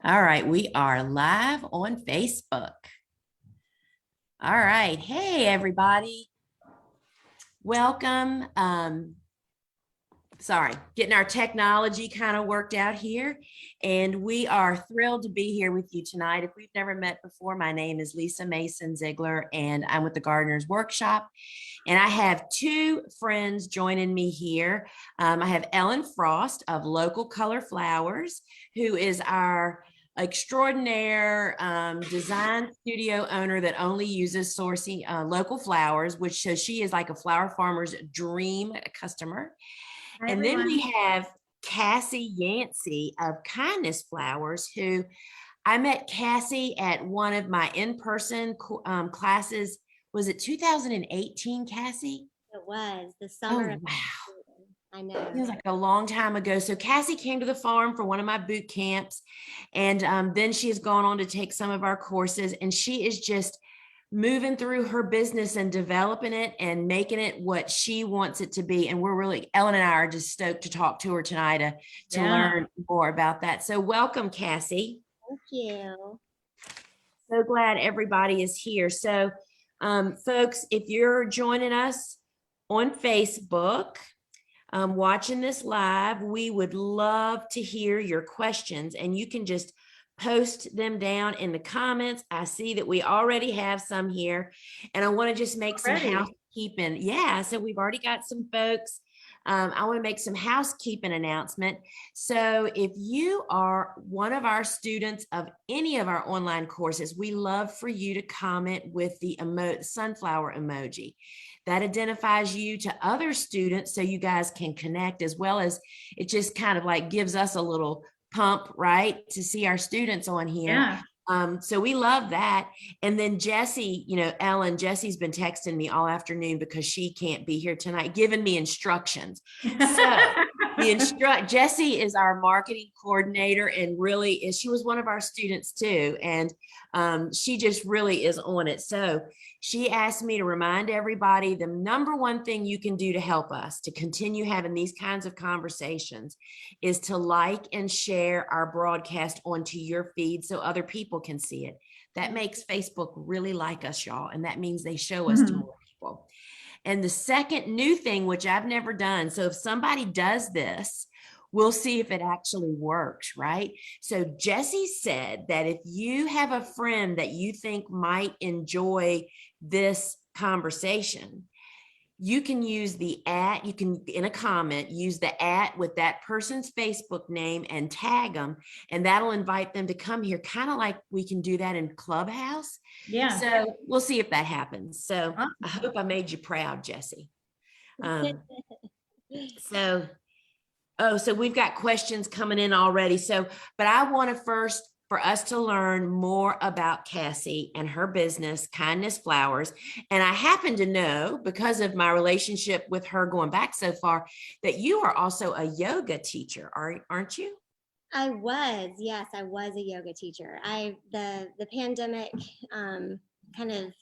All right, we are live on Facebook. All right. Hey, everybody. Welcome. Sorry, getting our technology kind of worked out here. And we are thrilled to be here with you tonight. If we've never met before, my name is Lisa Mason Ziegler, and I'm with the Gardener's Workshop. And I have two friends joining me here. I have Ellen Frost of Local Color Flowers, who is our extraordinaire design studio owner that only uses sourcing local flowers, which so she is like a flower farmer's dream customer. Hi, And then we everyone. have Kassi Yancey of Kindness Flowers, who I met Kassi at one of my in-person classes. Was it 2018, Kassi? It was the summer Oh, of wow. I It was know. like a long time ago. So Kassi came to the farm for one of my boot camps. And then she has gone on to take some of our courses. And she is just moving through her business and developing it and making it what she wants it to be. And we're really, Ellen and I are just stoked to talk to her tonight to Yeah. learn more about that. So welcome, Kassi. Thank you. So glad everybody is here. So, folks, if you're joining us on Facebook, watching this live, we would love to hear your questions, and you can just post them down in the comments. I see that we already have some here, and I want to just make some housekeeping. Yeah, so we've already got some folks. I want to make some housekeeping announcement. So if you are one of our students of any of our online courses, we love for you to comment with the sunflower emoji. That identifies you to other students so you guys can connect, as well as it just kind of like gives us a little pump, right, to see our students on here. Yeah. So we love that. And then Jessie, Ellen, Jessie's been texting me all afternoon because she can't be here tonight, giving me instructions. So Jessie is our marketing coordinator, and really she was one of our students too. And she just really is on it. So she asked me to remind everybody the number one thing you can do to help us to continue having these kinds of conversations is to like and share our broadcast onto your feed so other people can see it. That makes Facebook really like us, y'all, and that means they show us to more people. And the second new thing, which I've never done, so if somebody does this, we'll see if it actually works, right? So Jessie said that if you have a friend that you think might enjoy this conversation, you can use the @ you can in a comment use the @ with that person's Facebook name and tag them, and that'll invite them to come here, kind of like we can do that in Clubhouse. Yeah. So we'll see if that happens. So Awesome. I hope I made you proud, Jessie. So we've got questions coming in already. So, but I want to first for us to learn more about Kassi and her business, Kindness Flowers. And I happen to know, because of my relationship with her going back so far, that you are also a yoga teacher, aren't you? Yes, I was a yoga teacher. The pandemic kind of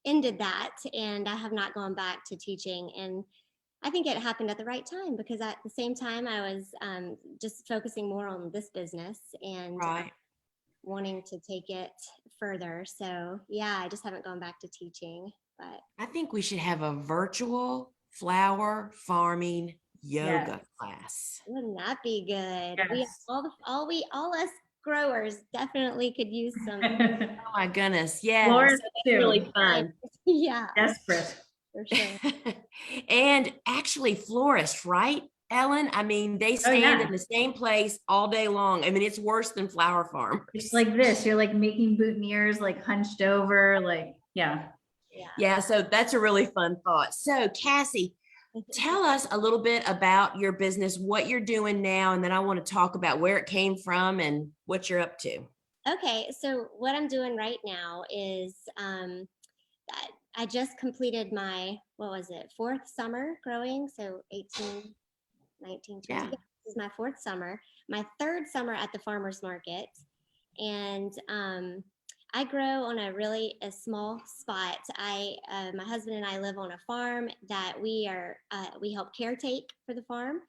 ended that, and I have not gone back to teaching. And I think it happened at the right time because at the same time I was just focusing more on this business and Right. wanting to take it further. So yeah, I just haven't gone back to teaching. But I think we should have a virtual flower farming yoga class. wouldn't that be good? We Yes. all us growers definitely could use some. Oh my goodness. Yeah. Florist So that's too. really fun. Yeah, Desperate. for sure. And actually florist, right, Ellen? I mean, they stand in the same place all day long. I mean, it's worse than flower farmers. It's like this. You're like making boutonnieres, like hunched over, like, yeah. Yeah, so that's a really fun thought. So Kassi, tell us a little bit about your business, what you're doing now, and then I want to talk about where it came from and what you're up to. Okay, so what I'm doing right now is I just completed my, what was it, fourth summer growing. So 18, 19, 20. Yeah. This is my fourth summer, my third summer at the farmer's market. And I grow on a small spot. My husband and I live on a farm that we help caretake for the farm.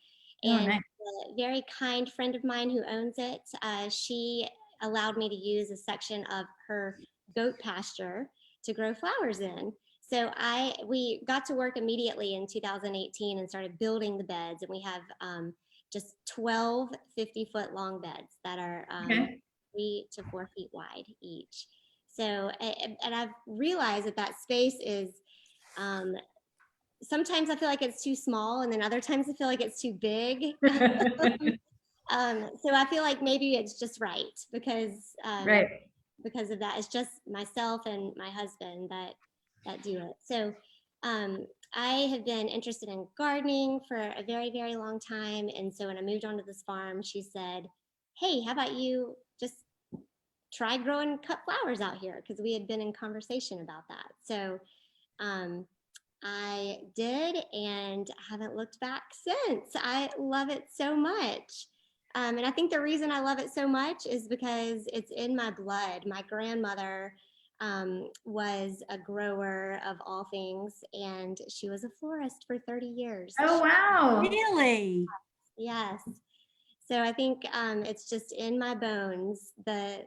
Oh, And nice. a very kind friend of mine who owns it, she allowed me to use a section of her goat pasture to grow flowers in. So we got to work immediately in 2018 and started building the beds, and we have just 12 50-foot long beds that are 3 to 4 feet wide each. So, and I've realized that space is, sometimes I feel like it's too small, and then other times I feel like it's too big. So I feel like maybe it's just right because because of that. It's just myself and my husband that do it. So I have been interested in gardening for a very, very long time. And so when I moved onto this farm, she said, hey, how about you just try growing cut flowers out here? Because we had been in conversation about that. So I did and haven't looked back since. I love it so much. And I think the reason I love it so much is because it's in my blood. My grandmother was a grower of all things, and she was a florist for 30 years. Oh, wow. Really? Yes. So I think it's just in my bones, the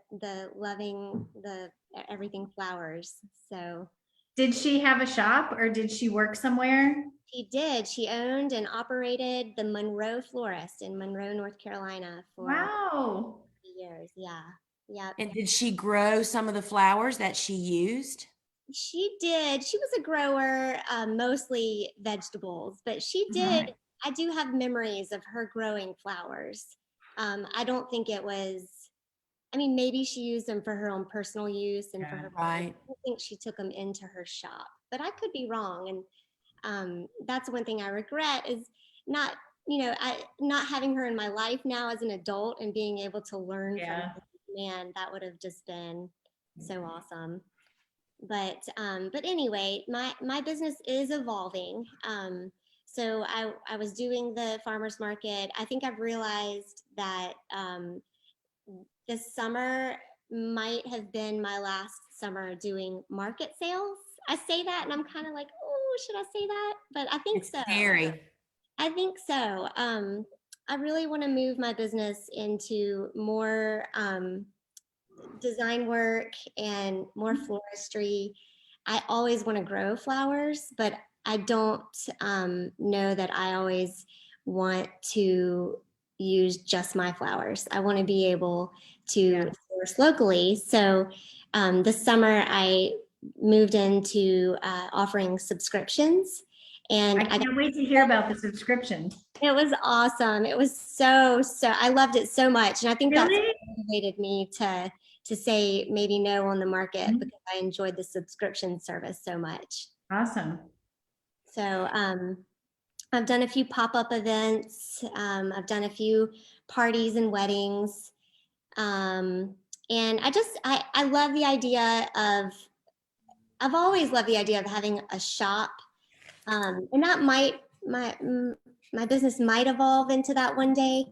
loving the everything flowers. So Did she have a shop or did she work somewhere? she did. She owned and operated the Monroe Florist in Monroe, North Carolina for Wow. years. Yeah. Yeah. And did she grow some of the flowers that she used? She did. She was a grower, mostly vegetables, but she did. I do have memories of her growing flowers. I don't think it was, I mean, maybe she used them for her own personal use and for her. Right. I don't think she took them into her shop, but I could be wrong. And that's one thing I regret is not, not having her in my life now as an adult and being able to learn from her. Man, that would have just been so awesome. But anyway, my business is evolving. So I was doing the farmers market. I think I've realized that this summer might have been my last summer doing market sales. I say that and I'm kind of like, oh, should I say that? But I think It's so. scary. I think so. I really want to move my business into more design work and more floristry. I always want to grow flowers, but I don't know that I always want to use just my flowers. I want to be able to source locally. So this summer I moved into offering subscriptions. And I can't wait to hear about the subscription. it was awesome. It was so, I loved it so much. And I think that's Really? what motivated me to say maybe no on the market because I enjoyed the subscription service so much. Awesome. So I've done a few pop-up events. I've done a few parties and weddings. And I love the idea of, I've always loved the idea of having a shop. And that my business might evolve into that one day.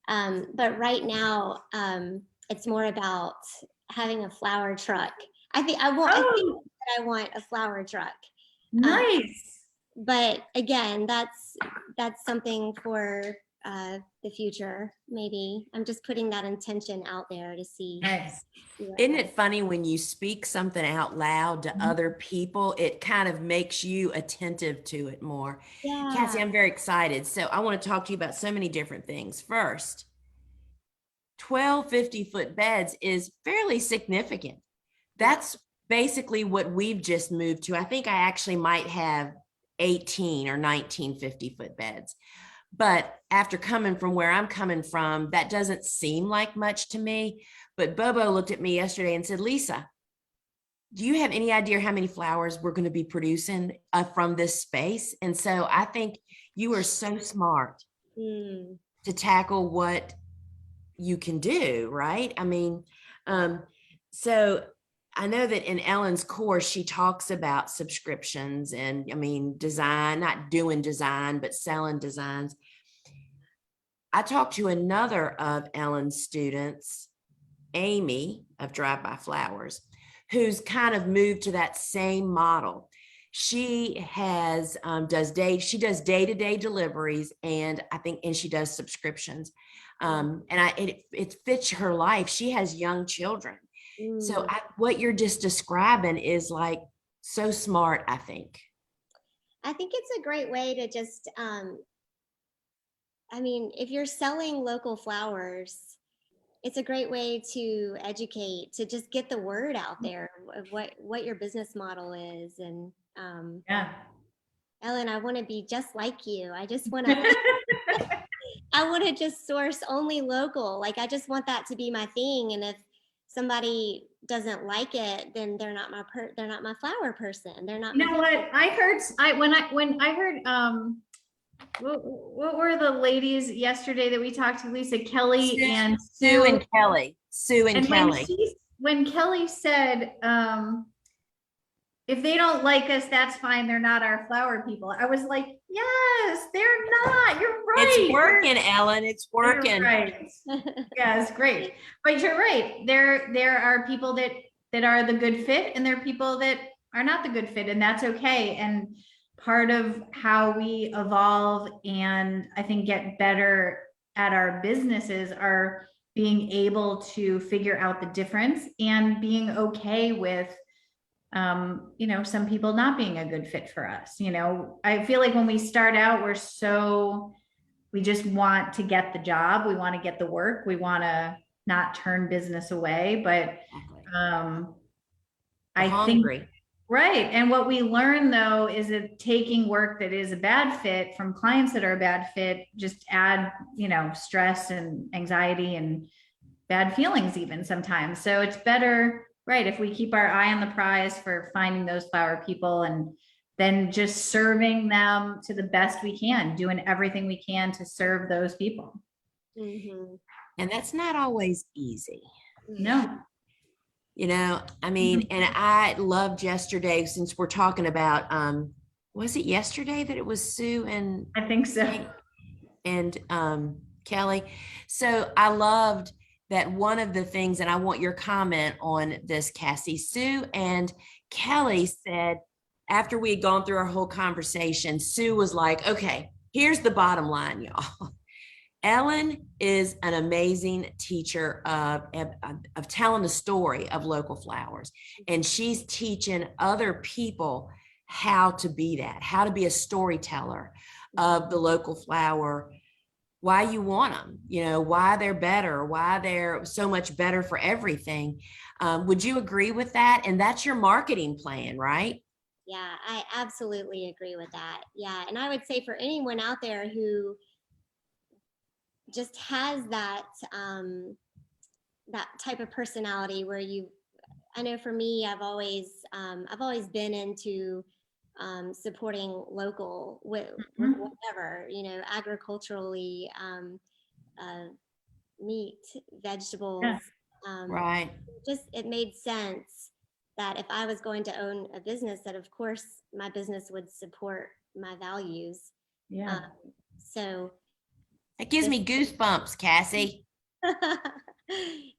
But right now, it's more about having a flower truck. I think that I want a flower truck. Nice. But again, that's something for the future. Maybe I'm just putting that intention out there to see. Nice. Isn't it funny when you speak something out loud to other people, it kind of makes you attentive to it more. Yeah. Kassi, I'm very excited. So I want to talk to you about so many different things. First, 12 50-foot beds is fairly significant. That's basically what we've just moved to. I think I actually might have 18 or 19 50-foot beds. But after coming from where I'm coming from, that doesn't seem like much to me. But Bobo looked at me yesterday and said, Lisa, do you have any idea how many flowers we're going to be producing from this space? And so I think you are so smart to tackle what you can do, right? I mean, so I know that in Ellen's course, she talks about subscriptions and I mean, design, not doing design, but selling designs. I talked to another of Ellen's students, Amy of Drive By Flowers, who's kind of moved to that same model. She has she does day-to-day deliveries, and I think, and she does subscriptions. It fits her life. She has young children. So Mm. what you're just describing is like so smart, I think. I think it's a great way to just, I mean, if you're selling local flowers, it's a great way to educate, to just get the word out there of what your business model is. And Yeah. Ellen, I want to be just like you. I want to just source only local. Like I just want that to be my thing. And if somebody doesn't like it, then they're not my flower person. They're not You my know what? When I heard what were the ladies yesterday that we talked to, Lisa, Kelly and Sue and Kelly. Sue and Kelly. When Kelly said, if they don't like us, that's fine. They're not our flower people. I was like, yes, they're not. You're right. It's working, Ellen. It's working. You're right. Yeah, it's great. But you're right. There are people that are the good fit, and there are people that are not the good fit, and that's okay. And part of how we evolve and I think get better at our businesses are being able to figure out the difference and being okay with some people not being a good fit for us. I feel like when we start out, we just want to get the job. We want to get the work. We want to not turn business away. But I think, right. And what we learn though, is that taking work that is a bad fit from clients that are a bad fit, just add, stress and anxiety and bad feelings even sometimes. So it's better, right, if we keep our eye on the prize for finding those flower people and then just serving them to the best we can, doing everything we can to serve those people. Mm-hmm. And that's not always easy. No. I mean, and I loved yesterday, since we're talking about, was it yesterday that it was Sue and I think so. And Kelly? So I loved that one of the things, and I want your comment on this, Kassi. Sue and Kelly said, after we had gone through our whole conversation, Sue was like, okay, here's the bottom line, y'all. Ellen is an amazing teacher of telling the story of local flowers. And she's teaching other people how to be that, how to be a storyteller of the local flower, why you want them, why they're better, why they're so much better for everything. Would you agree with that? And that's your marketing plan, right? Yeah, I absolutely agree with that. Yeah. And I would say for anyone out there who just has that that type of personality where I know for me, I've always been into supporting local with whatever, agriculturally, meat, vegetables. Yeah. Right. Just, it made sense that if I was going to own a business, that of course my business would support my values. Yeah. So it gives me goosebumps, Kassi.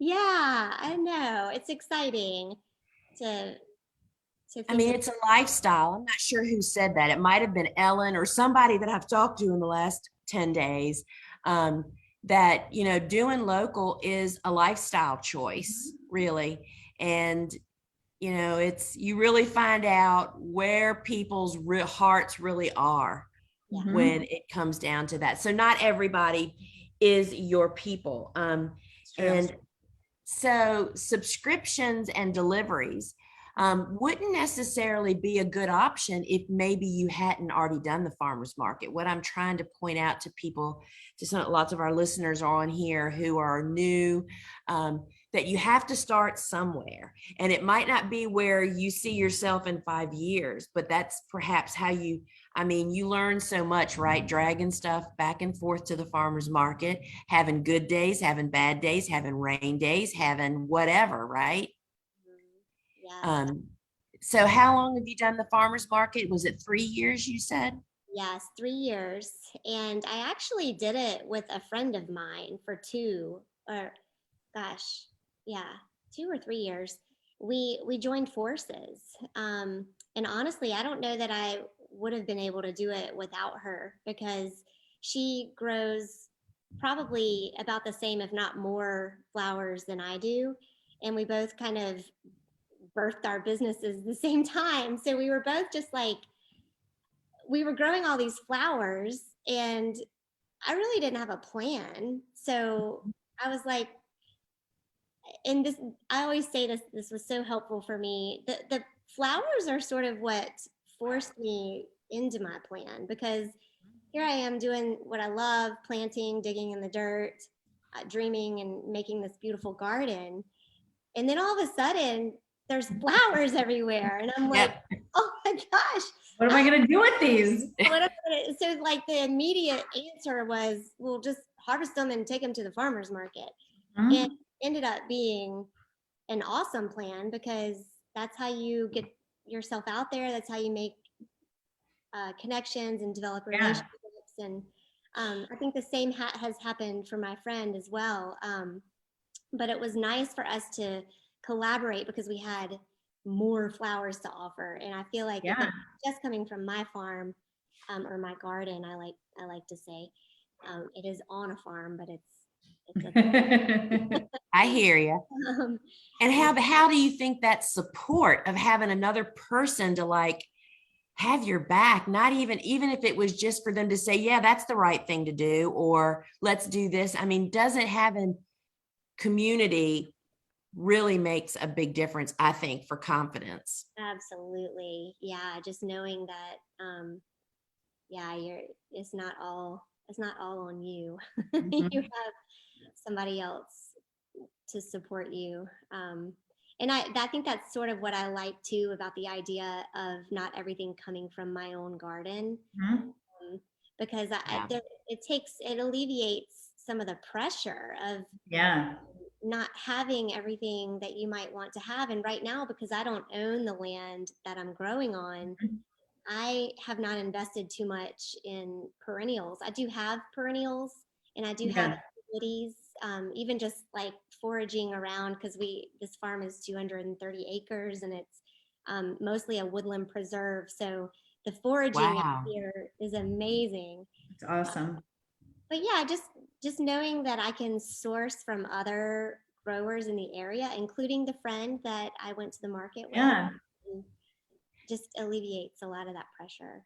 Yeah, I know. It's exciting to I mean, it's a lifestyle. I'm not sure who said that. It might have been Ellen or somebody that I've talked to in the last 10 days, that, doing local is a lifestyle choice, really. And, you really find out where people's hearts really are when it comes down to that. So not everybody is your people. And so subscriptions and deliveries wouldn't necessarily be a good option if maybe you hadn't already done the farmer's market. What I'm trying to point out to people, lots of our listeners are on here who are new, that you have to start somewhere. And it might not be where you see yourself in 5 years, but that's perhaps how you learn so much, right? Dragging stuff back and forth to the farmer's market, having good days, having bad days, having rain days, having whatever, right? Yeah. So how long have you done the farmer's market? Was it 3 years, you said? Yes, 3 years. And I actually did it with a friend of mine for 2 or 3 years. We joined forces. And honestly, I don't know that I would have been able to do it without her, because she grows probably about the same, if not more, flowers than I do. And we both kind of birthed our businesses at the same time. So we were both just like, we were growing all these flowers, and I really didn't have a plan. So I was like, and this, I always say this was so helpful for me. The flowers are sort of what forced me into my plan, because here I am doing what I love, planting, digging in the dirt, dreaming and making this beautiful garden. And then all of a sudden there's flowers everywhere. And I'm like, Yep. oh my gosh. What am I going to do with these? So like the immediate answer was, well, just harvest them and take them to the farmer's market. Mhm. And ended up being an awesome plan, because that's how you get yourself out there. That's how you make connections and develop relationships. And I think the same has happened for my friend as well. But it was nice for us to collaborate because we had more flowers to offer. And I feel like if it's just coming from my farm or my garden, I like to say, it is on a farm, but it's I hear you. um, And how do you think that support of having another person to like have your back, not even if it was just for them to say, yeah, that's the right thing to do, or let's do this. I mean, doesn't having community really makes a big difference, I think, for confidence. Absolutely. Yeah. Just knowing that, it's not all on you. You have somebody else to support you. And I think that's sort of what I like too about the idea of not everything coming from my own garden, because it alleviates some of the pressure of not having everything that you might want to have. And right now, because I don't own the land that I'm growing on, I have not invested too much in perennials. I do have perennials, and I do have goodies, even just like foraging around, because this farm is 230 acres, and it's mostly a woodland preserve. So the foraging out here is amazing. It's awesome. But yeah, just knowing that I can source from other growers in the area, including the friend that I went to the market with, just alleviates a lot of that pressure.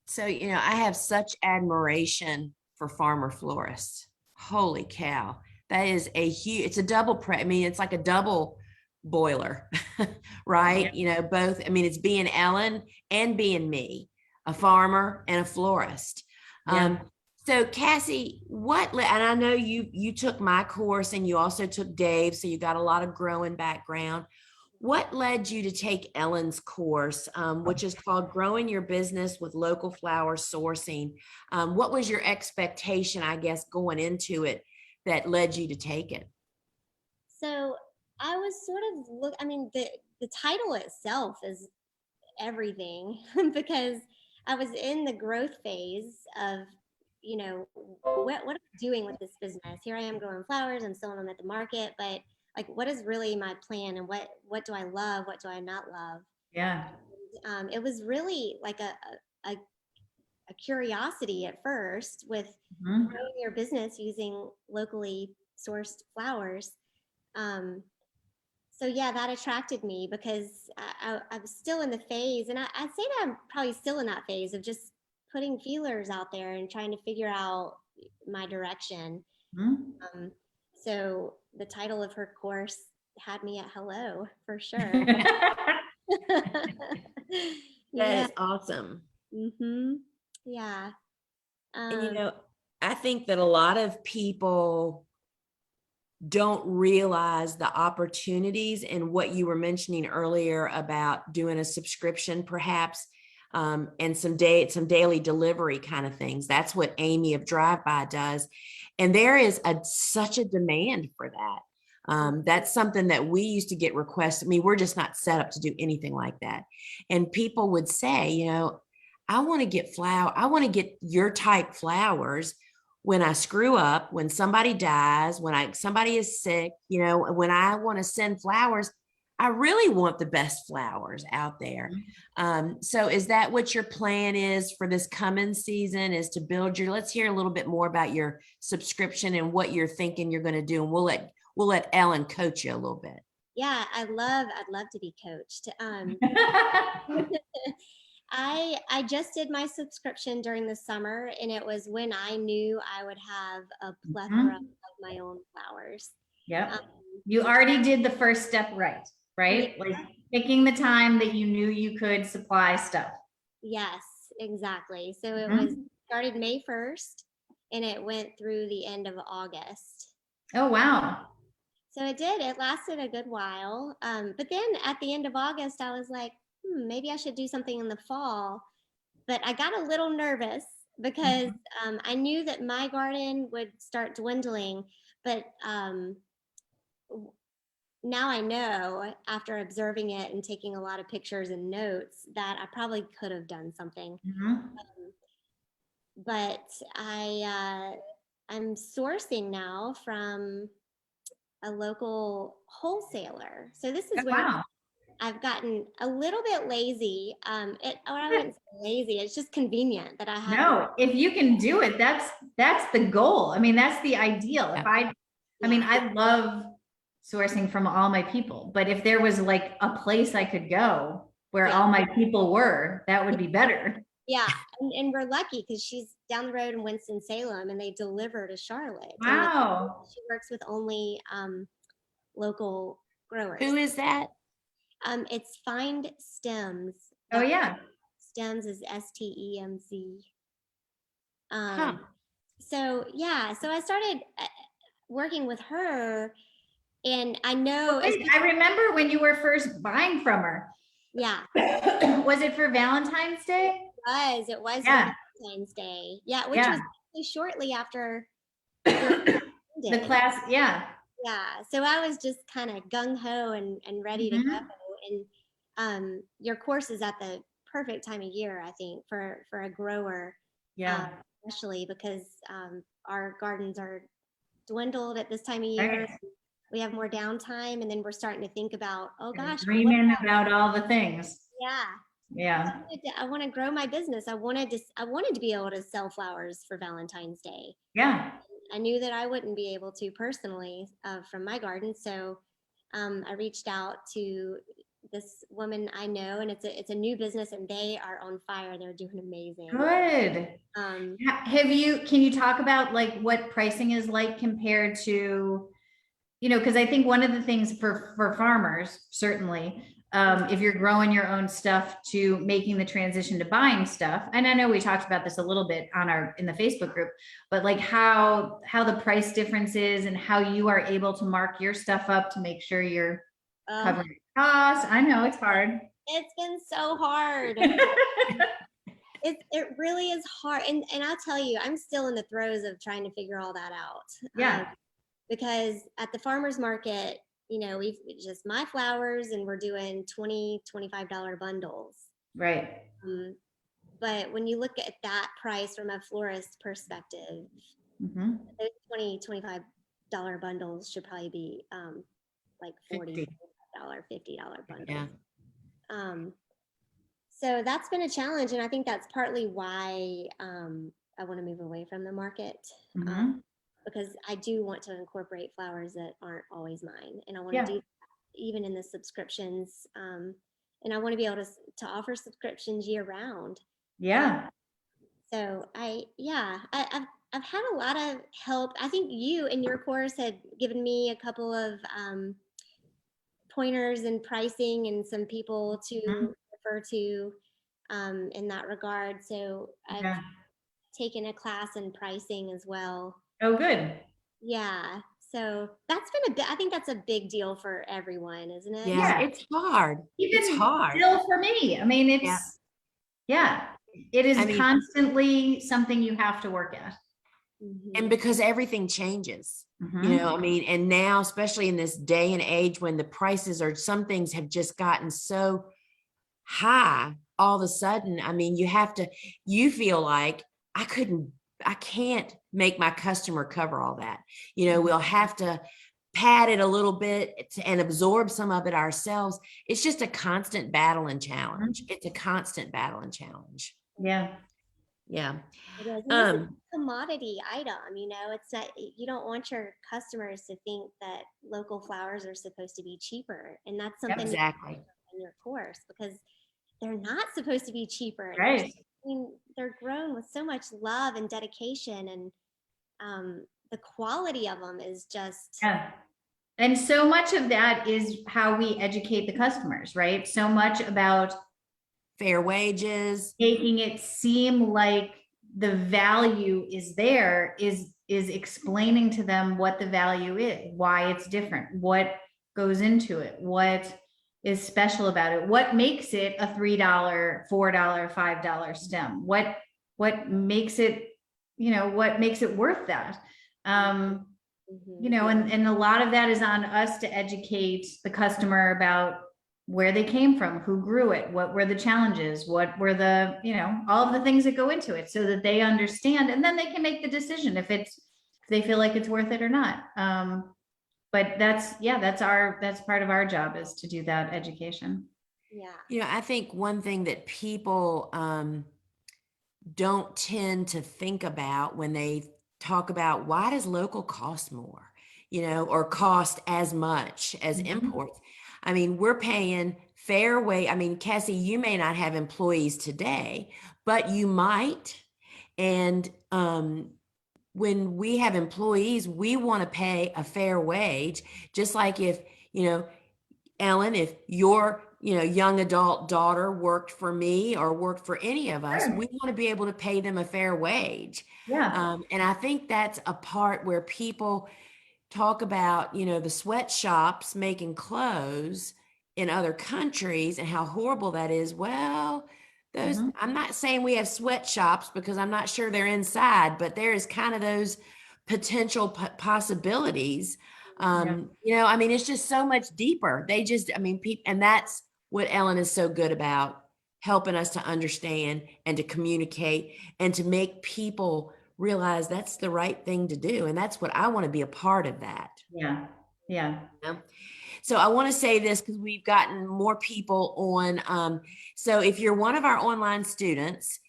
So, I have such admiration for farmer florists. Holy cow. That is it's a double I mean, it's like a double boiler, right? Both, I mean, it's being Ellen and being me, a farmer and a florist. So Kassi, and I know you took my course and you also took Dave, so you got a lot of growing background. What led you to take Ellen's course, which is called Growing Your Business with Local Flower Sourcing? What was your expectation, I guess, going into it that led you to take it? So I was sort of the title itself is everything because I was in the growth phase of, what am I doing with this business? Here I am growing flowers, I'm selling them at the market, but like, what is really my plan, and what do I love? What do I not love? It was really like a curiosity at first with growing your business using locally sourced flowers. So yeah, that attracted me because I was still in the phase, and I'd say that I'm probably still in that phase of just putting feelers out there and trying to figure out my direction. So the title of her course had me at hello for sure. That is awesome. Yeah. And I think that a lot of people don't realize the opportunities and what you were mentioning earlier about doing a subscription perhaps, and some daily delivery kind of things. That's what Amy of Drive By does. And there is such a demand for that. That's something that we used to get requests. I mean, we're just not set up to do anything like that. And people would say, I want to get your type flowers when I screw up, when somebody dies, when somebody is sick, when I want to send flowers, I really want the best flowers out there. So is that what your plan is for this coming season, is to build your, let's hear a little bit more about your subscription and what you're thinking you're going to do. And we'll let Ellen coach you a little bit. Yeah, I'd love to be coached. I just did my subscription during the summer, and it was when I knew I would have a plethora of my own flowers. Yeah. You already did the first step right? Yeah. Like picking the time that you knew you could supply stuff. Yes, exactly. So it was started May 1st and it went through the end of August. Oh, wow. So it did. It lasted a good while. But then at the end of August, I was like, maybe I should do something in the fall. But I got a little nervous because I knew that my garden would start dwindling. But now I know, after observing it and taking a lot of pictures and notes, that I probably could have done something. But I'm sourcing now from a local wholesaler. So this is where I've gotten a little bit lazy. Or I wouldn't say lazy. It's just convenient that I have. No, if you can do it, that's the goal. I mean, that's the ideal. If I mean, I love sourcing from all my people, but if there was like a place I could go where all my people were, that would be better. Yeah, and we're lucky because she's down the road in Winston-Salem, and they deliver to Charlotte. Wow. She works with only local growers. Who is that? It's Find Stems. Oh yeah. Stems is STEMZ. So yeah, so I started working with her, and I know. I remember when you were first buying from her. Yeah. Was it for Valentine's Day? It was Valentine's Day. Yeah, which was shortly after the class. Yeah. So I was just kind of gung-ho and ready to go. And your course is at the perfect time of year, I think, for a grower. Yeah. Especially because our gardens are dwindled at this time of year. Right. We have more downtime, and then we're starting to think about, oh gosh, dreaming about all the things. Yeah. I want to grow my business. I wanted to be able to sell flowers for Valentine's Day. Yeah. I knew that I wouldn't be able to personally from my garden. So I reached out to this woman I know, and it's a new business, and they are on fire. They're doing amazing. Good. Can you talk about like what pricing is like compared to, because I think one of the things for farmers, certainly, if you're growing your own stuff to making the transition to buying stuff, and I know we talked about this a little bit in the Facebook group, but like how the price difference is and how you are able to mark your stuff up to make sure you're covering costs. I know it's hard. It's been so hard. It really is hard. And I'll tell you, I'm still in the throes of trying to figure all that out. Yeah. Because at the farmer's market, we've just my flowers, and we're doing $20-$25 bundles. Right. But when you look at that price from a florist perspective, those $20-$25 bundles should probably be like $40-$50 bundles. Yeah. So that's been a challenge, and I think that's partly why I want to move away from the market. Because I do want to incorporate flowers that aren't always mine, and I want to do that even in the subscriptions. And I want to be able to offer subscriptions year round. Yeah. So I've had a lot of help. I think you in your course had given me a couple of pointers and pricing and some people to refer to in that regard. So I've taken a class in pricing as well. Oh, good. Yeah. So that's been I think that's a big deal for everyone, isn't it? Yeah, it's hard. It's hard. Still for me. I mean, it's, it is constantly something you have to work at. And because everything changes, and now, especially in this day and age when the prices some things have just gotten so high all of a sudden, you feel like I can't make my customer cover all that. We'll have to pad it a little bit and absorb some of it ourselves. It's just a constant battle and challenge. It's a constant battle and challenge. Yeah. Yeah. It is. And this is a commodity item, you know, it's not, you don't want your customers to think that local flowers are supposed to be cheaper. And that's something Exactly. in your course, because they're not supposed to be cheaper. Right. I mean, they're grown with so much love and dedication, and the quality of them is just. Yeah. And so much of that is how we educate the customers, right? So much about Fair wages. making it seem like the value is there is explaining to them what the value is, why it's different, what goes into it, what is special about it, what makes it a $3, $4, $5 stem, what makes it, you know, what makes it worth that. You know, and a lot of that is on us to educate the customer about where they came from, who grew it, what were the challenges, what were the, you know, all of the things that go into it, so that they understand, and then they can make the decision if they feel like it's worth it or not. But that's part of our job, is to do that education. Yeah. You know, I think one thing that people don't tend to think about when they talk about, why does local cost more, you know, or cost as much as imports? I mean, we're paying fair wage. I mean, Cassie, you may not have employees today, but you might. And when we have employees, we want to pay a fair wage, just like if, you know, Ellen, if your, you know, young adult daughter worked for me or worked for any of us, Sure. we want to be able to pay them a fair wage. Yeah. And I think that's a part where people talk about, you know, the sweatshops making clothes in other countries and how horrible that is. Well, those, I'm not saying we have sweatshops, because I'm not sure they're inside, but there is kind of those potential possibilities. You know, I mean, it's just so much deeper. They just, I mean, people, and that's what Ellen is so good about, helping us to understand and to communicate and to make people realize that's the right thing to do. And that's what I want to be a part of that. Yeah. Yeah. You know? So I want to say this because we've gotten more people on. So if you're one of our online students,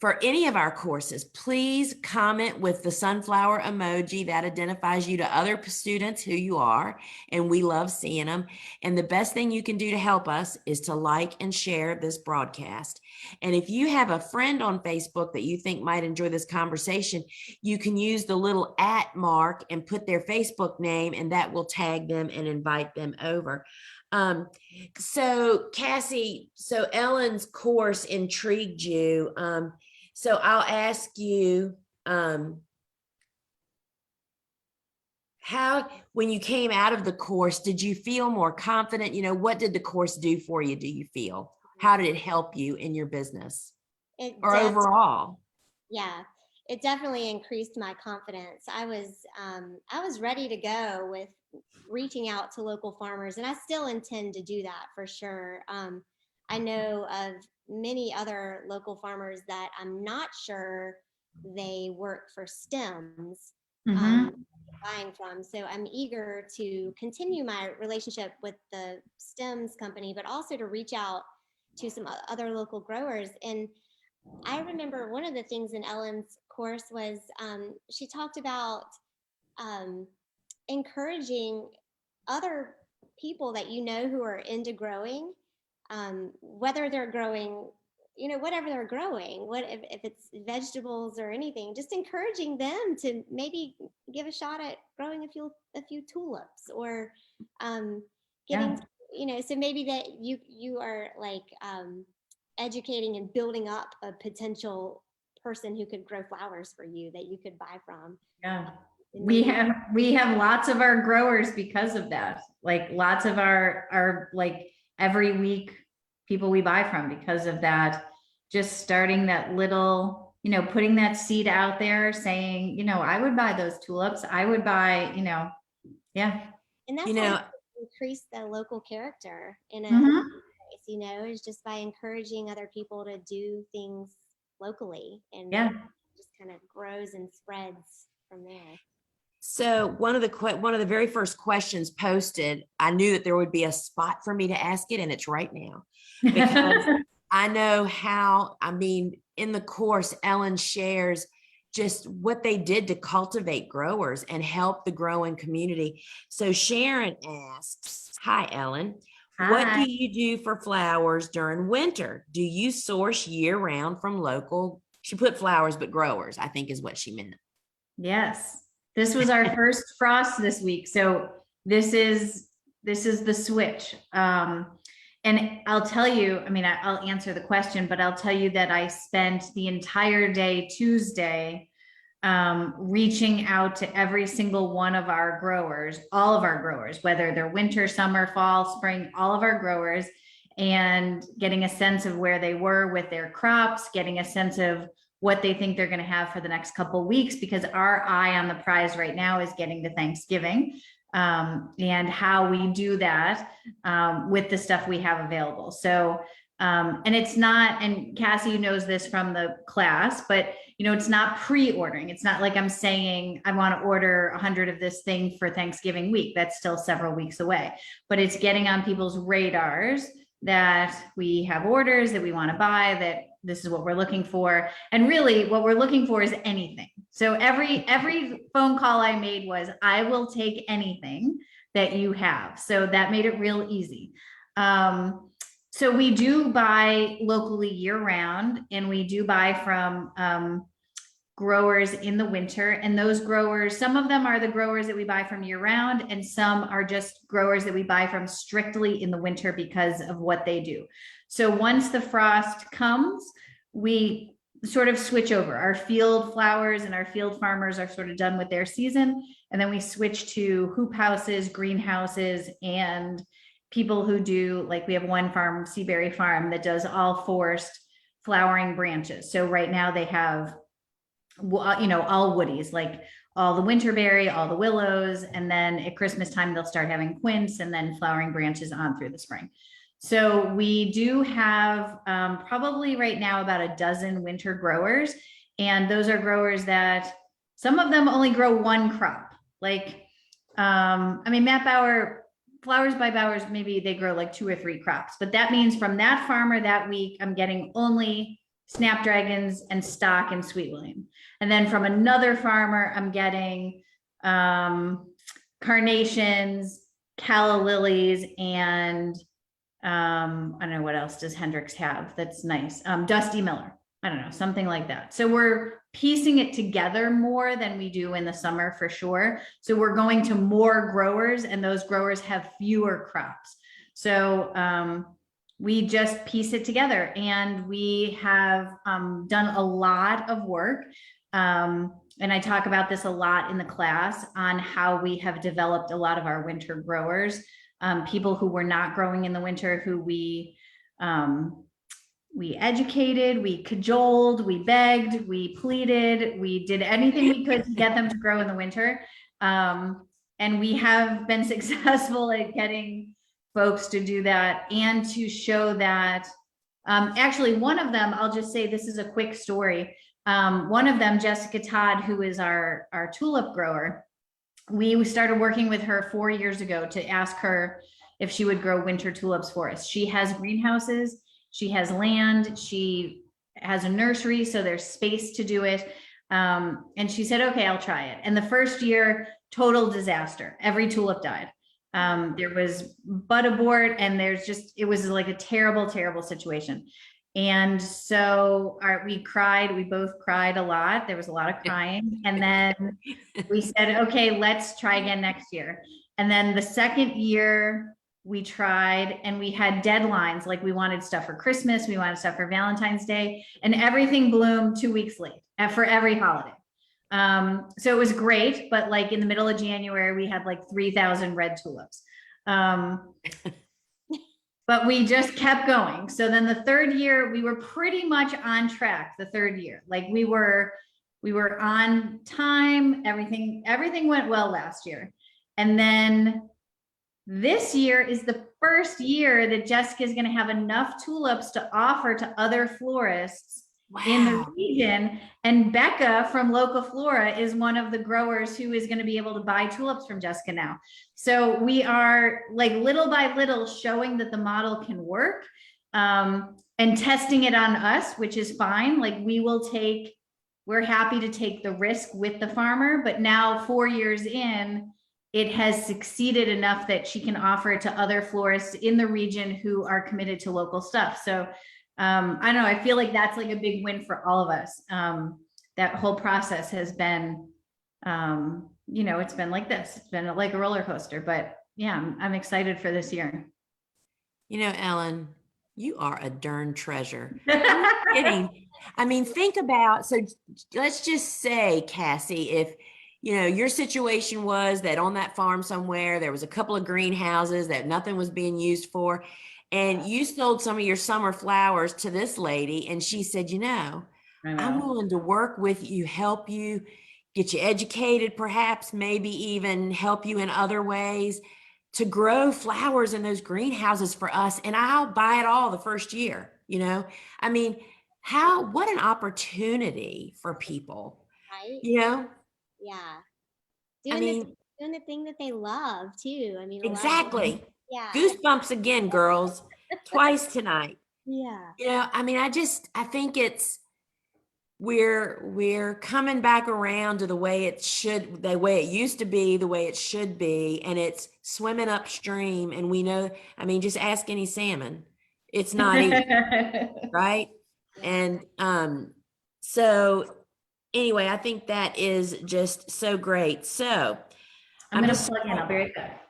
for any of our courses, please comment with the sunflower emoji. That identifies you to other students who you are, and we love seeing them. And the best thing you can do to help us is to like and share this broadcast. And if you have a friend on Facebook that you think might enjoy this conversation, you can use the little @ mark and put their Facebook name, and that will tag them and invite them over. So Cassie, so Ellen's course intrigued you. So I'll ask you, how, when you came out of the course, did you feel more confident? You know, what did the course do for you, do you feel? How did it help you in your business or overall? Yeah, it definitely increased my confidence. I was ready to go with reaching out to local farmers, and I still intend to do that for sure. I know of many other local farmers that I'm not sure they work for stems, buying from. So I'm eager to continue my relationship with the stems company, but also to reach out to some other local growers. And I remember one of the things in Ellen's course was she talked about encouraging other people that you know who are into growing, whether they're growing, you know, whatever they're growing, what if it's vegetables or anything, just encouraging them to maybe give a shot at growing a few tulips, or getting, you know, so maybe that you are like educating and building up a potential person who could grow flowers for you that you could buy from. Yeah. We have lots of our growers because of that. Like lots of our like every week people we buy from because of that. Just starting that little, you know, putting that seed out there, saying, you know, I would buy those tulips. I would buy, you know, yeah. And that's You know, how you increase the local character in a place, you know, is just by encouraging other people to do things locally, and just kind of grows and spreads from there. So one of the very first questions posted, I knew that there would be a spot for me to ask it, and it's right now. Because I know how, I mean, in the course, Ellen shares just what they did to cultivate growers and help the growing community. So Sharon asks, hi, Ellen, what do Hi. you do for flowers during winter? Do you source year round from local? She put flowers, but growers, I think is what she meant. Yes, this was our first frost this week. So this is the switch. And I'll tell you, I mean, I'll answer the question, but I'll tell you that I spent the entire day Tuesday reaching out to every single one of our growers, all of our growers, whether they're winter, summer, fall, spring, all of our growers, and getting a sense of where they were with their crops, getting a sense of what they think they're going to have for the next couple of weeks, because our eye on the prize right now is getting to Thanksgiving, and how we do that with the stuff we have available. So, and it's not, and Cassie knows this from the class, but it's not pre-ordering. It's not like I'm saying I want to order 100 of this thing for Thanksgiving week. That's still several weeks away, but it's getting on people's radars that we have orders that we want to buy, that this is what we're looking for. And really what we're looking for is anything. So every phone call I made was, I will take anything that you have. So that made it real easy. So we do buy locally year round, and we do buy from growers in the winter. And those growers, some of them are the growers that we buy from year round, and some are just growers that we buy from strictly in the winter because of what they do. So once the frost comes, we sort of switch over. Our field flowers and our field farmers are sort of done with their season. And then we switch to hoop houses, greenhouses, and people who do, like we have one farm, Seaberry Farm, that does all forced flowering branches. So right now they have all woodies, like all the winterberry, all the willows, and then at Christmas time, they'll start having quince and then flowering branches on through the spring. So we do have probably right now about a dozen winter growers, and those are growers that some of them only grow one crop. Like, Matt Bauer, Flowers by Bowers, maybe they grow like 2 or 3 crops, but that means from that farmer that week, I'm getting only snapdragons and stock and sweet William. And then from another farmer, I'm getting carnations, calla lilies, and I don't know, what else does Hendricks have that's nice? Dusty Miller. I don't know, something like that. So we're piecing it together more than we do in the summer for sure. So we're going to more growers, and those growers have fewer crops. So we just piece it together, and we have done a lot of work. And I talk about this a lot in the class on how we have developed a lot of our winter growers, people who were not growing in the winter, who we educated, we cajoled, we begged, we pleaded, we did anything we could to get them to grow in the winter. And we have been successful at getting folks to do that, and to show that actually one of them, I'll just say, this is a quick story. One of them, Jessica Todd, who is our tulip grower, we started working with her 4 years ago to ask her if she would grow winter tulips for us. She has greenhouses, she has land, she has a nursery, so there's space to do it. And she said, okay, I'll try it. And the first year, total disaster. Every tulip died. There was bud abort, and it was like a terrible, terrible situation. And so we both cried a lot. There was a lot of crying. And then we said, okay, let's try again next year. And then the second year we tried, and we had deadlines. Like, we wanted stuff for Christmas, we wanted stuff for Valentine's Day, and everything bloomed 2 weeks late for every holiday. So it was great, but like in the middle of January, we had like 3,000 red tulips. But we just kept going. So then the third year, we were pretty much on track. The third year, like we were on time. Everything went well last year. And then this year is the first year that Jessica is going to have enough tulips to offer to other florists in the Wow. region. And Becca from Local Flora is one of the growers who is going to be able to buy tulips from Jessica now. So we are like little by little showing that the model can work, and testing it on us, which is fine. Like we're happy to take the risk with the farmer, but now 4 years in, it has succeeded enough that she can offer it to other florists in the region who are committed to local stuff. So I don't know, I feel like that's like a big win for all of us. That whole process has been, it's been like this. It's been like a roller coaster, but yeah, I'm excited for this year. Ellen, you are a darn treasure. I'm not kidding. I mean, think about, so let's just say, Kassi, if, your situation was that on that farm somewhere, there was a couple of greenhouses that nothing was being used for, and you sold some of your summer flowers to this lady, and she said, I'm willing to work with you, help you, get you educated, perhaps, maybe even help you in other ways to grow flowers in those greenhouses for us, and I'll buy it all the first year. I mean, what an opportunity for people, Right? Yeah. I mean, Doing the thing that they love too. I mean, a lot of exactly. yeah. Goosebumps again, girls, twice tonight. Yeah. I mean, I think we're coming back around to the way it used to be, the way it should be, and it's swimming upstream. And we know, I mean, just ask any salmon. It's not easy, right? Yeah. And so anyway, I think that is just so great. So I'm going to plug in. I'll be right back.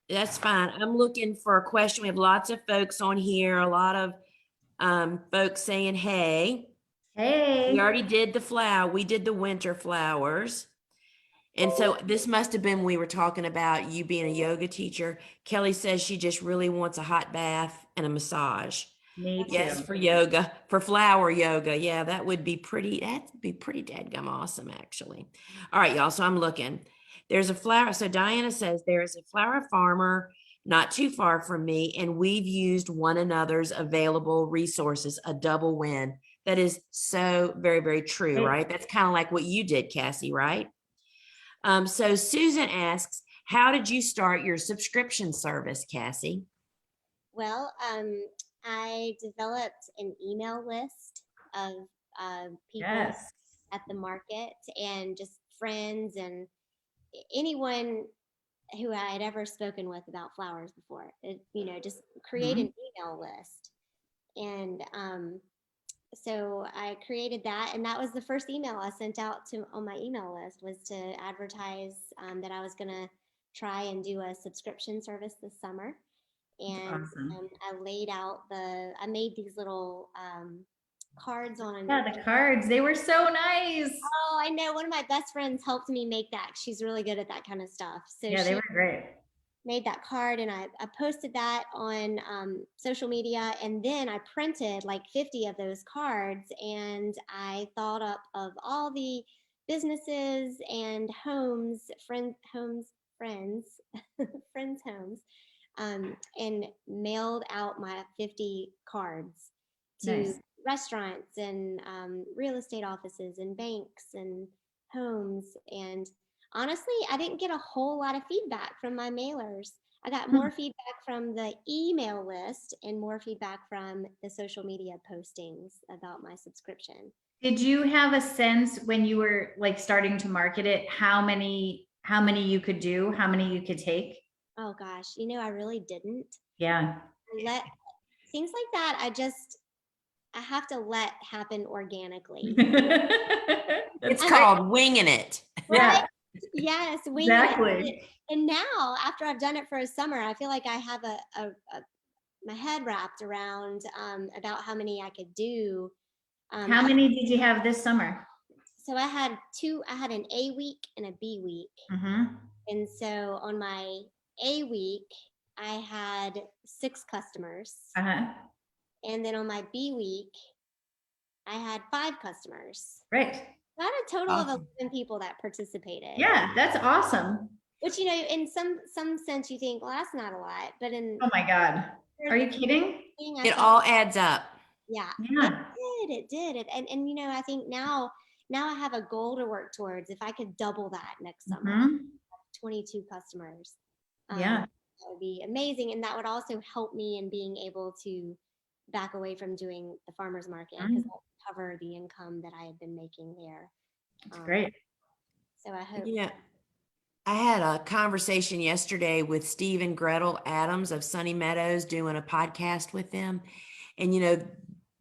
That's fine. I'm looking for a question. We have lots of folks on here, a lot of folks saying, hey. Hey. We already did the flower. We did the winter flowers. And so this must have been, we were talking about you being a yoga teacher. Kelly says she just really wants a hot bath and a massage. Me too. Yes, for yoga, for flower yoga. Yeah, that'd be pretty dadgum awesome, actually. All right, y'all. So I'm looking. There's a flower. So Diana says there is a flower farmer not too far from me, and we've used one another's available resources, a double win. That is so very, very true, right? That's kind of like what you did, Kassi, right? So Susan asks, how did you start your subscription service, Kassi? Well, I developed an email list of people at the market and just friends and anyone who I had ever spoken with about flowers before. Just create an email list. And so I created that, and that was the first email I sent out on my email list, was to advertise that I was going to try and do a subscription service this summer. And awesome. I made these little cards on an. Yeah, the cards, they were so nice. Oh, I know. One of my best friends helped me make that. She's really good at that kind of stuff. So yeah, they were great. Made that card, and I posted that on social media, and then I printed like 50 of those cards, and I thought up of all the businesses and friends homes, and mailed out my 50 cards to restaurants and real estate offices and banks and homes. And honestly, I didn't get a whole lot of feedback from my mailers. I got more feedback from the email list and more feedback from the social media postings about my subscription. Did you have a sense when you were like starting to market it, how many you could do, how many you could take? Oh gosh, I really didn't. Yeah. Things like that, I have to let happen organically. It's called winging it. Right? Yes, exactly. it. And now, after I've done it for a summer, I feel like I have my head wrapped around about how many I could do. How many did you have this summer? So I had two. I had an A week and a B week. And so on my A week, I had 6 customers. And then on my B week, I had 5 customers. Right. I had a total of 11 people that participated. Yeah, that's awesome. Which, in some sense you think, well, that's not a lot, but oh my God, are you kidding? It all adds up. Yeah, Yeah. it did. And you know, I think now I have a goal to work towards. If I could double that next summer, Mhm. 22 customers. Yeah. That would be amazing. And that would also help me in being able to back away from doing the farmer's market because Mhm. that would cover the income that I had been making there. That's Um, great. so I hope. Yeah. I had a conversation yesterday with Steve and Gretel Adams of Sunny Meadows doing a podcast with them. And,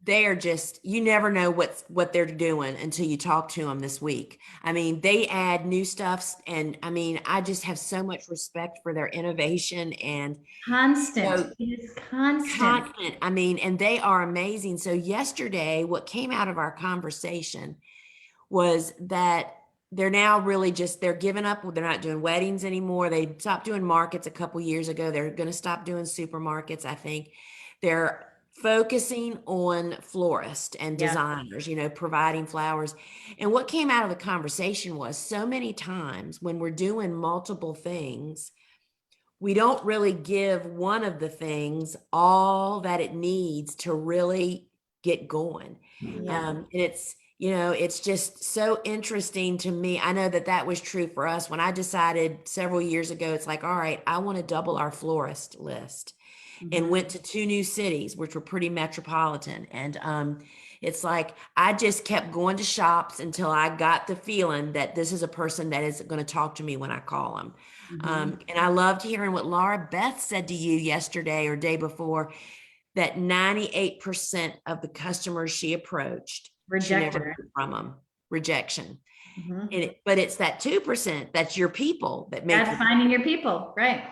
they are just, you never know what they're doing until you talk to them this week. I mean, they add new stuff. And I mean, I just have so much respect for their innovation and Constant. so It is constant. constant. I mean, and they are amazing. So yesterday, what came out of our conversation was that they're now really just they're giving up. They're not doing weddings anymore. They stopped doing markets a couple years ago. They're going to stop doing supermarkets. I think they're focusing on florists and Yeah. designers, providing flowers. And what came out of the conversation was so many times when we're doing multiple things, we don't really give one of the things all that it needs to really get going. Yeah. And it's just so interesting to me. I know that was true for us when I decided several years ago. It's like, all right, I want to double our florist list, and Mhm. went to 2 new cities, which were pretty metropolitan. And it's like I just kept going to shops until I got the feeling that this is a person that is going to talk to me when I call them. Mhm. And I loved hearing what Laura Beth said to you yesterday or day before, that 98% of the customers she approached, she never Rejected. heard from them. Rejection. Mhm. But it's that 2% that's your people that make That's finding your people, right?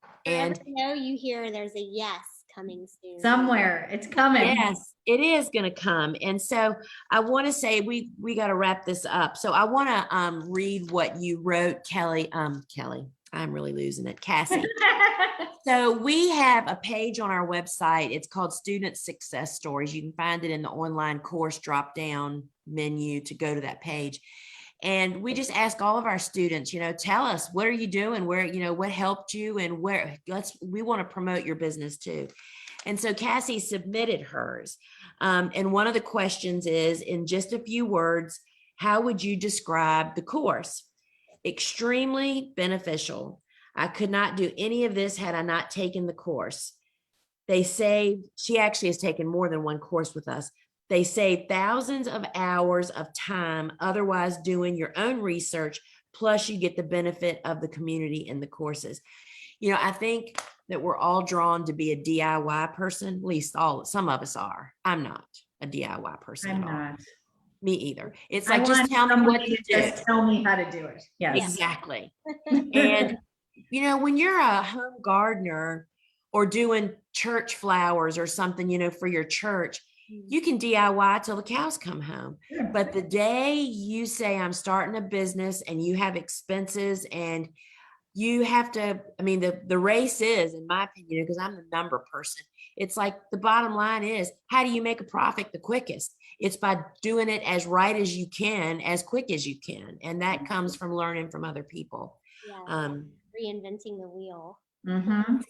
For every and no you hear, there's a yes coming soon. Somewhere it's coming. yes, it is going to come. And so I want to say we got to wrap this up. So I want to read what you wrote, Kelly. Kelly, I'm really losing it. Kassi. So we have a page on our website. It's called Student Success Stories. You can find it in the online course drop down menu to go to that page. And we just ask all of our students, tell us, what are you doing? Where, what helped you, and we want to promote your business too. And so Kassi submitted hers. And one of the questions is, in just a few words, how would you describe the course? Extremely beneficial. I could not do any of this had I not taken the course. She actually has taken more than one course with us. They save thousands of hours of time otherwise doing your own research, plus you get the benefit of the community in the courses. I think that we're all drawn to be a DIY person, at least some of us are. I'm not a DIY person I'm at all. not. Me either. It's I like, just want tell me what somebody to to do. just tell me how to do it. Yes. Exactly. And, when you're a home gardener or doing church flowers or something, for your church, you can DIY till the cows come home. Sure. But the day you say, I'm starting a business, and you have expenses and you have to, I mean, the race is, in my opinion, because I'm the number person, it's like the bottom line is, how do you make a profit the quickest? It's by doing it as right as you can, as quick as you can. And that comes from learning from other people. Yeah, reinventing the wheel. Mhm.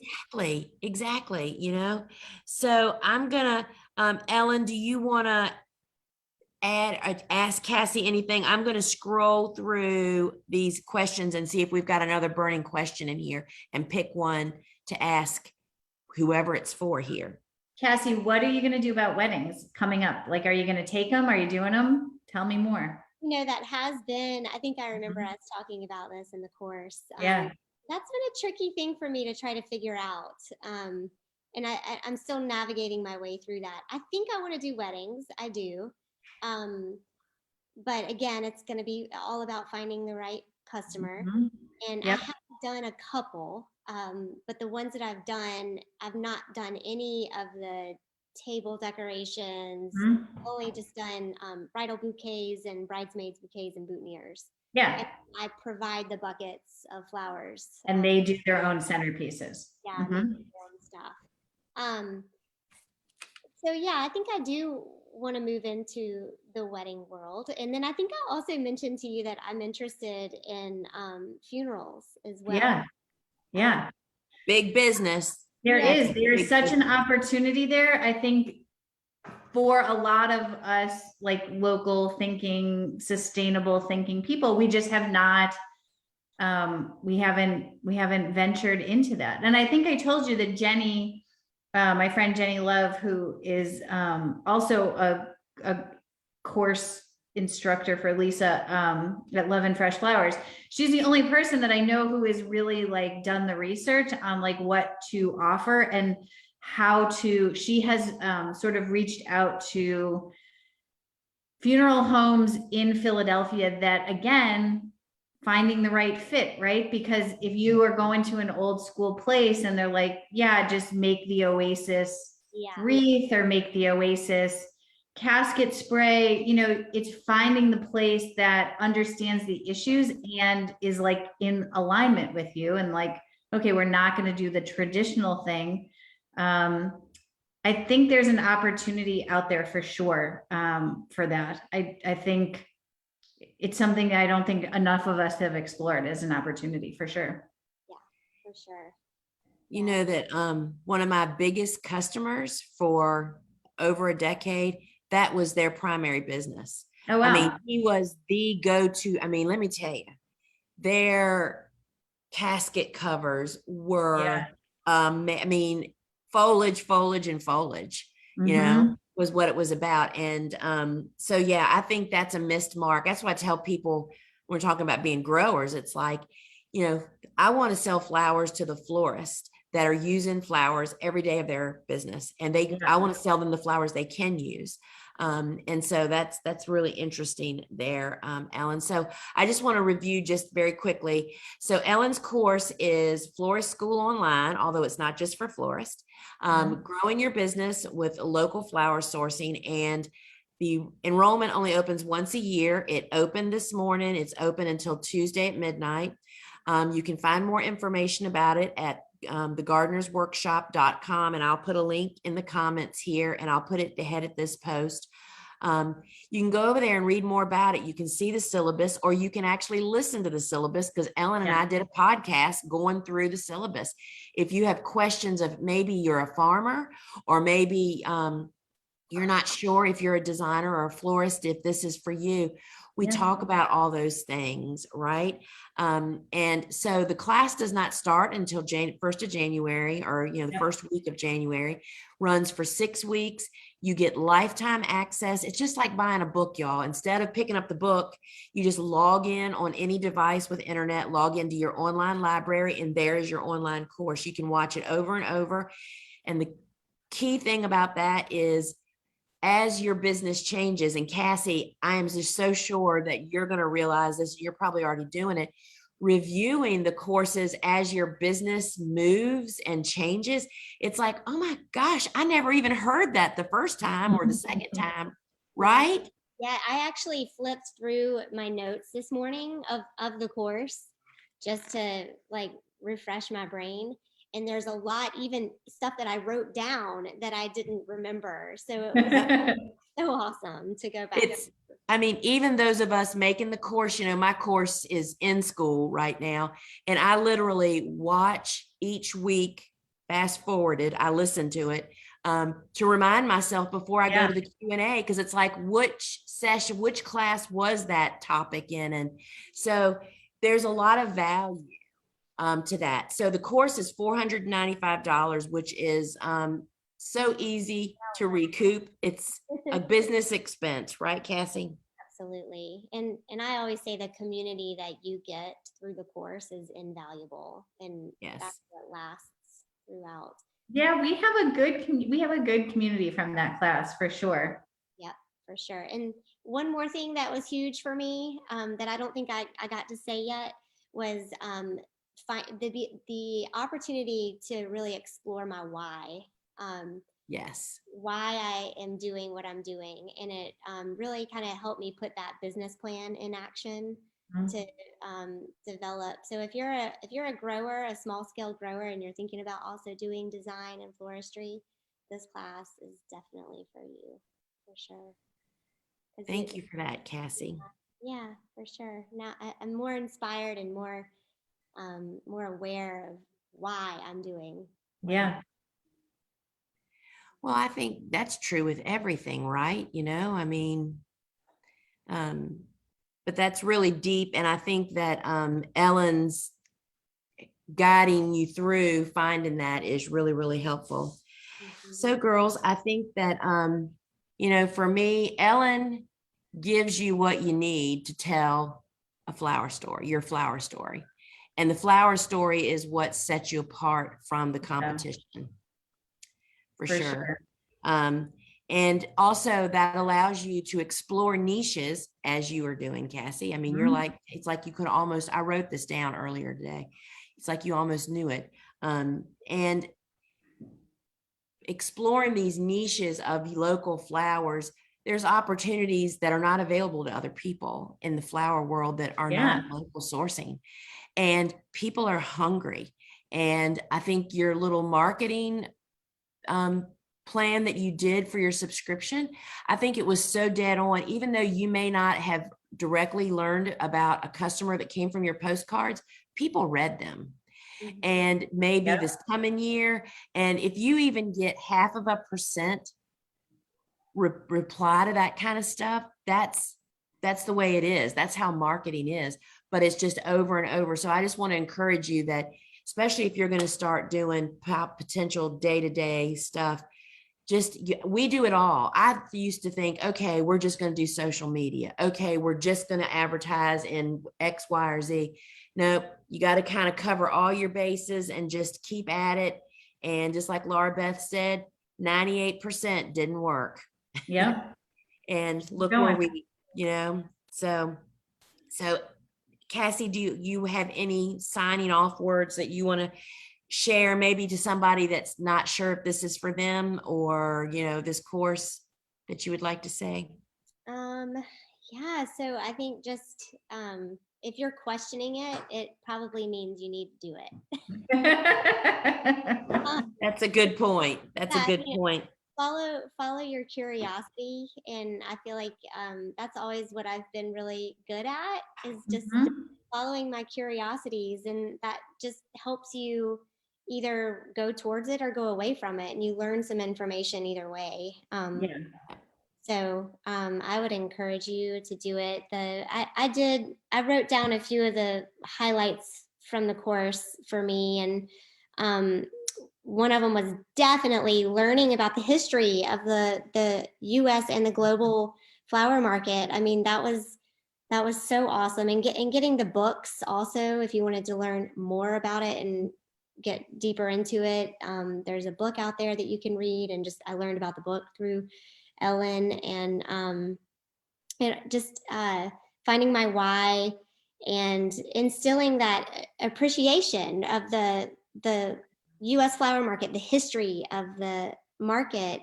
Exactly. So I'm gonna, Ellen, do you want to ask Kassi anything? I'm going to scroll through these questions and see if we've got another burning question in here and pick one to ask whoever it's for here. Kassi, what are you going to do about weddings coming up? Like, are you going to take them? Are you doing them? Tell me more. That has been, I think I remember us talking about this in the course. Yeah. That's been a tricky thing for me to try to figure out. And I'm still navigating my way through that. I think I want to do weddings. I do. But again, it's going to be all about finding the right customer. Mhm. And Yep. I have done a couple, but the ones that I've not done any of the table decorations. Mhm. Only just done bridal bouquets and bridesmaids bouquets and boutonnieres. Yeah. And I provide the buckets of flowers. And they do their own centerpieces. Yeah, and they do their own stuff. So yeah, I think I do want to move into the wedding world. And then I think I also mentioned to you that I'm interested in funerals as well. Yeah. Yeah. Big business. There Yeah. is. There is Big such an business. opportunity there. I think for a lot of us, like local thinking, sustainable thinking people, we just have not, we haven't ventured into that. And I think I told you that Jenny, my friend Jenny Love, who is also a course instructor for Lisa at Love and Fresh Flowers. She's the only person that I know who has really like done the research on like what to offer and how to, she has sort of reached out to funeral homes in Philadelphia that, again, finding the right fit, right? Because if you are going to an old school place and they're like, yeah, just make the Oasis wreath or make the Oasis casket spray, you know, it's finding the place that understands the issues and is like in alignment with you and like, okay, we're not going to do the traditional thing. I think there's an opportunity out there for sure for that. I think it's something I don't think enough of us have explored as an opportunity for sure. Yeah, for sure. You know that one of my biggest customers for over a decade, that was their primary business. Oh, wow. I mean, he was the go-to. I mean, let me tell you, their casket covers were, I mean, foliage, and foliage, you know, was what it was about. And so, yeah, I think that's a missed mark. That's why I tell people when we're talking about being growers, it's like, you know, I want to sell flowers to the florists that are using flowers every day of their business. And I want to sell them the flowers they can use. And so that's really interesting there, Ellen. So I just want to review just very quickly. So Ellen's course is Florist School Online, although it's not just for florists, growing your business with local flower sourcing. And the enrollment only opens once a year. It opened this morning. It's open until Tuesday at midnight. You can find more information about it at thegardenersworkshop.com, and I'll put a link in the comments here, and I'll put it ahead at this post. You can go over there and read more about it. You can see the syllabus, or you can actually listen to the syllabus, because Ellen and I did a podcast going through the syllabus. If you have questions of maybe you're a farmer, or maybe you're not sure if you're a designer or a florist, if this is for you, we talk about all those things, right? And so the class does not start until 1st of January, or, you know, the first week of January, runs for 6 weeks. You get lifetime access. It's just like buying a book, y'all. Instead of picking up the book, you just log in on any device with internet, log into your online library, and there is your online course. You can watch it over and over. And the key thing about that is, as your business changes, and Kassi, I am just so sure that you're going to realize this, you're probably already doing it, reviewing the courses as your business moves and changes. It's like, oh my gosh, I never even heard that the first time or the second time, right? Yeah, I actually flipped through my notes this morning of the course just to like refresh my brain. And there's a lot, even stuff that I wrote down that I didn't remember. So it was so awesome to go back. I mean, even those of us making the course, you know, my course is in school right now, and I literally watch each week, fast forwarded, I listen to it to remind myself before I go to the Q&A, because it's like, which session, which class was that topic in? And so there's a lot of value to that. So the course is $495, which is so easy to recoup. It's a business expense, right, Kassi? Absolutely. And I always say the community that you get through the course is invaluable, and that's what lasts throughout. Yeah, we have a good community from that class for sure. Yep, for sure. And one more thing that was huge for me that I don't think I got to say yet was the opportunity to really explore my why. Why I am doing what I'm doing, and it really kind of helped me put that business plan in action to develop. So if you're a grower, a small scale grower, and you're thinking about also doing design and floristry, this class is definitely for you, for sure. Thank you for that, Kassi. Yeah, for sure. Now I'm more inspired and more aware of why I'm doing. Yeah. Well, I think that's true with everything, right? I mean, um, but that's really deep. And I think that Ellen's guiding you through finding that is really, really helpful. So, girls, I think that, for me, Ellen gives you what you need to tell a flower story, your flower story. And the flower story is what sets you apart from the competition, for sure. And also that allows you to explore niches as you are doing, Kassi. I mean, you're like, it's like you could almost, I wrote this down earlier today. It's like you almost knew it. And exploring these niches of local flowers, there's opportunities that are not available to other people in the flower world that are not local sourcing. And people are hungry. And I think your little marketing plan that you did for your subscription, I think it was so dead on, even though you may not have directly learned about a customer that came from your postcards, people read them. And maybe this coming year, and if you even get 0.5% reply to that kind of stuff, that's the way it is. That's how marketing is, but it's just over and over. So I just want to encourage you that, especially if you're going to start doing potential day-to-day stuff, we do it all. I used to think, okay, we're just going to do social media. Okay, we're just going to advertise in X, Y, or Z. Nope, you got to kind of cover all your bases and just keep at it. And just like Laura Beth said, 98% didn't work. Yeah. And look where so Kassi, do you have any signing off words that you want to share maybe to somebody that's not sure if this is for them or, this course that you would like to say? Yeah, so I think just if you're questioning it, it probably means you need to do it. That's a good point. That's a good point. Follow your curiosity, and I feel like that's always what I've been really good at, is just following my curiosities, and that just helps you either go towards it or go away from it, and you learn some information either way. So I would encourage you to do it. I wrote down a few of the highlights from the course for me, and one of them was definitely learning about the history of the U.S. and the global flower market. I mean, that was so awesome, and getting the books also, if you wanted to learn more about it and get deeper into it. There's a book out there that you can read, and I learned about the book through Ellen, and just finding my why and instilling that appreciation of the U.S. flower market, the history of the market.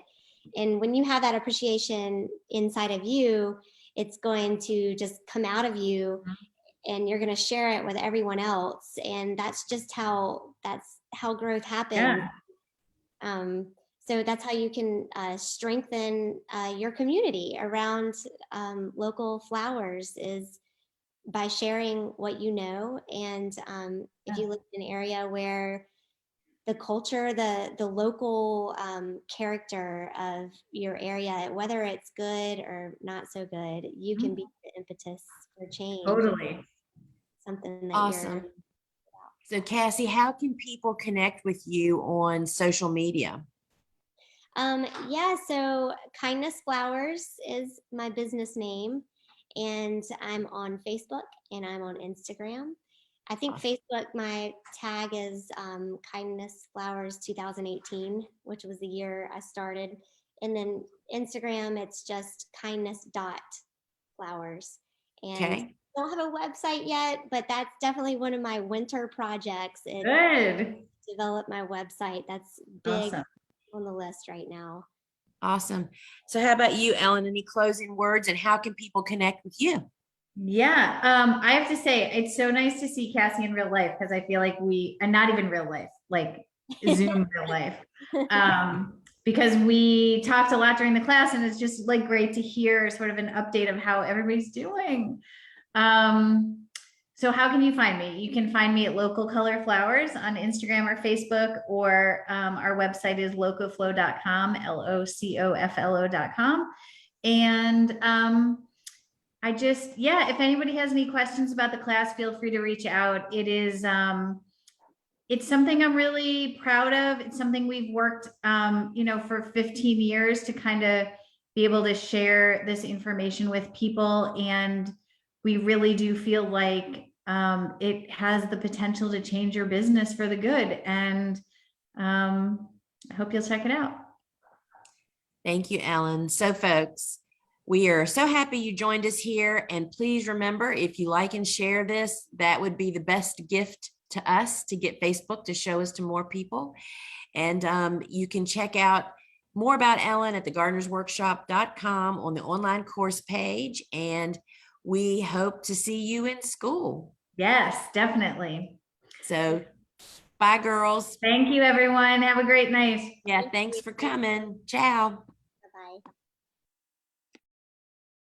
And when you have that appreciation inside of you, it's going to just come out of you, and you're going to share it with everyone else. And that's how growth happens. So that's how you can strengthen your community around local flowers, is by sharing what you know. And if you live in an area where the culture, the local character of your area, whether it's good or not so good, you can be the impetus for change. Totally. Something that awesome. So Kassi, how can people connect with you on social media? Yeah, so Kindness Flowers is my business name, and I'm on Facebook and I'm on Instagram. I think Facebook, my tag is Kindness Flowers 2018, which was the year I started. And then Instagram, it's just kindness.flowers. And I don't have a website yet, but that's definitely one of my winter projects. Good. Develop my website. That's big on the list right now. Awesome. So how about you, Ellen? Any closing words, and how can people connect with you? Yeah, I have to say, it's so nice to see Kassi in real life, because I feel like and not even real life, like Zoom real life, because we talked a lot during the class, and it's just like great to hear sort of an update of how everybody's doing. So how can you find me? You can find me at Local Color Flowers on Instagram or Facebook, or our website is locoflo.com, LOCOFLO.com. And I just, yeah, if anybody has any questions about the class, feel free to reach out. It is, it's something I'm really proud of. It's something we've worked, for 15 years to kind of be able to share this information with people. And we really do feel like it has the potential to change your business for the good. And I hope you'll check it out. Thank you, Ellen. So folks, we are so happy you joined us here. And please remember, if you like and share this, that would be the best gift to us to get Facebook to show us to more people. And you can check out more about Ellen at thegardenersworkshop.com on the online course page. And we hope to see you in school. Yes, definitely. So bye, girls. Thank you, everyone. Have a great night. Yeah, thanks for coming. Ciao.